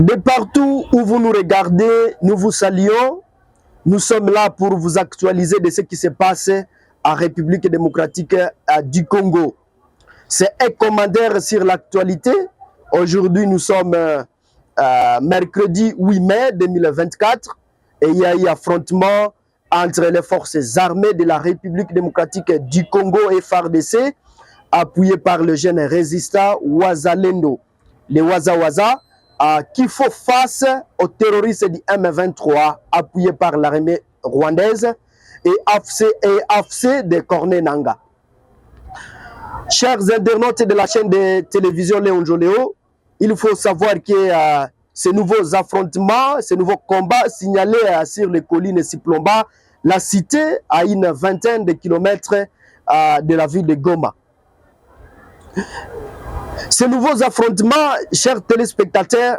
De partout où vous nous regardez, nous vous saluons. Nous sommes là pour vous actualiser de ce qui se passe en République démocratique du Congo. C'est un commentaire sur l'actualité. Aujourd'hui, nous sommes mercredi 8 mai 2024 et il y a eu affrontement entre les forces armées de la République démocratique du Congo et FARDC, appuyé par le jeune résistant Wazalendo, les Waza qui font face aux terroristes du M23, appuyés par l'armée rwandaise et AFC de Corne Nanga. Chers internautes de la chaîne de télévision Léon Joléo, il faut savoir que ces nouveaux affrontements, ces nouveaux combats signalés sur les collines Siplomba, la cité à une vingtaine de kilomètres de la ville de Goma. Ces nouveaux affrontements, chers téléspectateurs,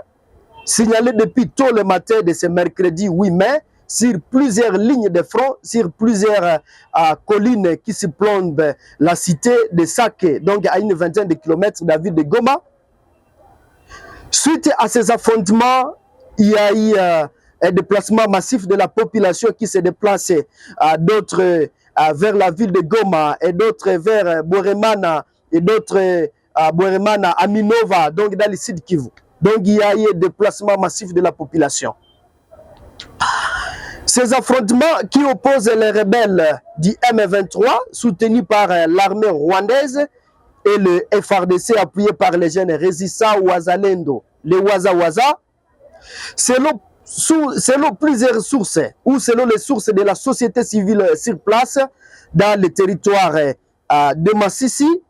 signalés depuis tôt le matin de ce mercredi 8 mai, sur plusieurs lignes de front, sur plusieurs collines qui se plombent la cité de Sake, donc à une vingtaine de kilomètres de la ville de Goma. Suite à ces affrontements, il y a eu un déplacement massif de la population qui se déplace, d'autres vers la ville de Goma et d'autres vers Bweremana et d'autres Bweremana à Minova, donc dans le sud Kivu. Donc il y a eu un déplacement massif de la population. Ces affrontements qui opposent les rebelles du M23, soutenus par l'armée rwandaise, et le FARDC appuyé par les jeunes résistants Wazalendo, les Waza, selon plusieurs sources, ou selon les sources de la société civile sur place, dans le territoire de Massissi,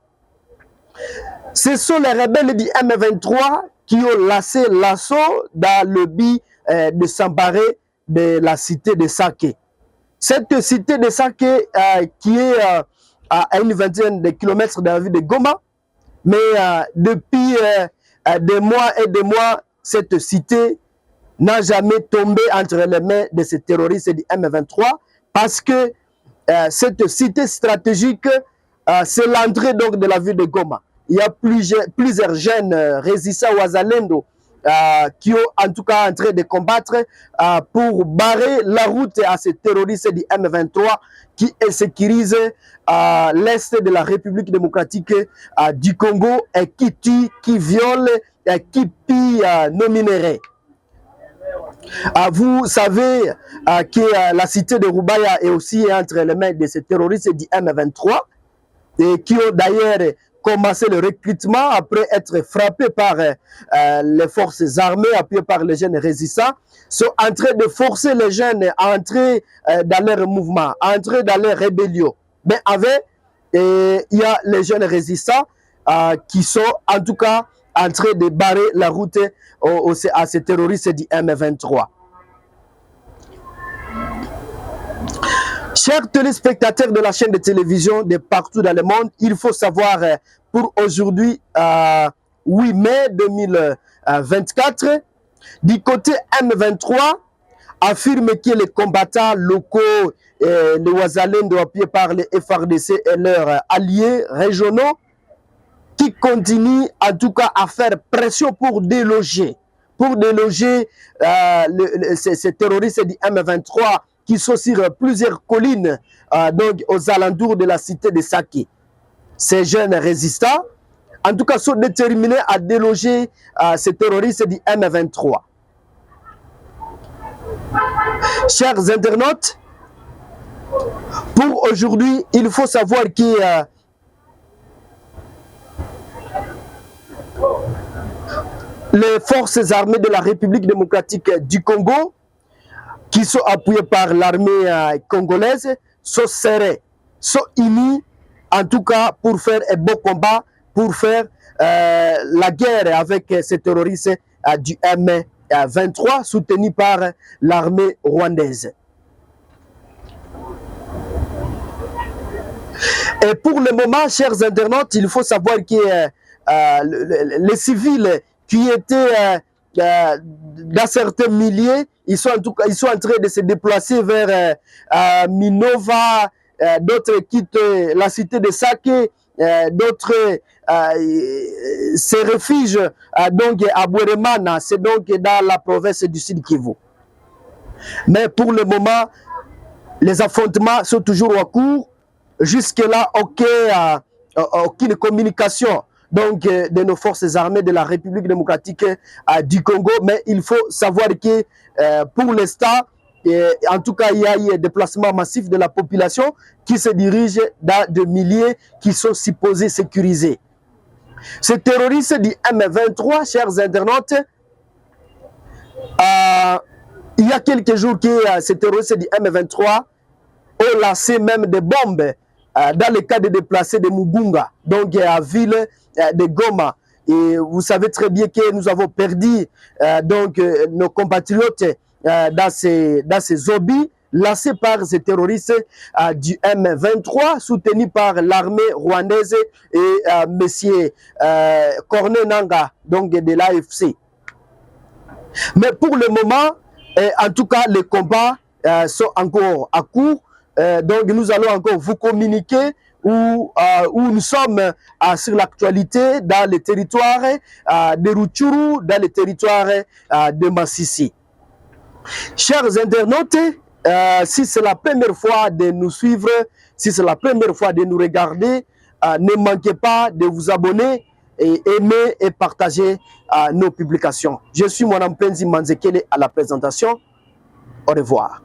ce sont les rebelles du M23 qui ont lancé l'assaut dans le but de s'emparer de la cité de Sake. Cette cité de Sake qui est à une vingtaine de kilomètres de la ville de Goma, mais depuis des mois et des mois, cette cité n'a jamais tombé entre les mains de ces terroristes du M23 parce que cette cité stratégique, c'est l'entrée donc de la ville de Goma. Il y a plusieurs jeunes résistants Wazalendo qui ont en tout cas en train de combattre pour barrer la route à ces terroristes du M23 qui sécurisent l'est de la République démocratique du Congo et qui tuent, qui violent et qui pillent nos minéraux. Vous savez que la cité de Rubaya est aussi entre les mains de ces terroristes du M23 et qui ont d'ailleurs commencé le recrutement après être frappés par les forces armées, appuyées par les jeunes résistants, sont en train de forcer les jeunes à entrer dans leur mouvement, à entrer dans leur rébellion. Mais il y a les jeunes résistants qui sont en tout cas en train de barrer la route à ces terroristes du M23. Chers téléspectateurs de la chaîne de télévision de partout dans le monde, il faut savoir pour aujourd'hui, 8 mai 2024, du côté M23, affirme que les combattants locaux, les Wazalendo appuyés par les FARDC et leurs alliés régionaux, qui continuent en tout cas à faire pression pour déloger ces terroristes du M23 qui sont sur plusieurs collines donc aux alentours de la cité de Sake. Ces jeunes résistants, en tout cas, sont déterminés à déloger ces terroristes du M23. Chers internautes, pour aujourd'hui, il faut savoir que les forces armées de la République démocratique du Congo, qui sont appuyées par l'armée congolaise, sont serrées, sont unis, en tout cas pour faire un beau combat, pour faire la guerre avec ces terroristes du M23, soutenus par l'armée rwandaise. Et pour le moment, chers internautes, il faut savoir que les civils qui étaient dans certains milliers, ils sont en train de se déplacer vers Minova, d'autres quittent la cité de Sake d'autres se réfugient donc à Bweremana, c'est donc dans la province du Sud Kivu. Mais pour le moment, les affrontements sont toujours en cours. Jusque-là, aucune communication donc, de nos forces armées de la République démocratique du Congo. Mais il faut savoir que pour l'instant, en tout cas, il y a eu un déplacement massif de la population qui se dirige dans des milliers qui sont supposés sécurisés. Ces terroristes du M23, chers internautes, il y a quelques jours que ces terroristes du M23 ont lancé même des bombes dans le cas de déplacés de Mugunga, donc à la ville de Goma. Et vous savez très bien que nous avons perdu donc, nos compatriotes dans ces obus lancés par ces terroristes du M23, soutenus par l'armée rwandaise et M. Corneille Nangaa, donc de l'AFC. Mais pour le moment, en tout cas, les combats sont encore à court. Donc, nous allons encore vous communiquer où nous sommes sur l'actualité dans les territoires de Rutshuru, dans les territoires de Masisi. Chers internautes, si c'est la première fois de nous suivre, si c'est la première fois de nous regarder, ne manquez pas de vous abonner et aimer et partager nos publications. Je suis Mwana Mpenzi Manzekele à la présentation. Au revoir.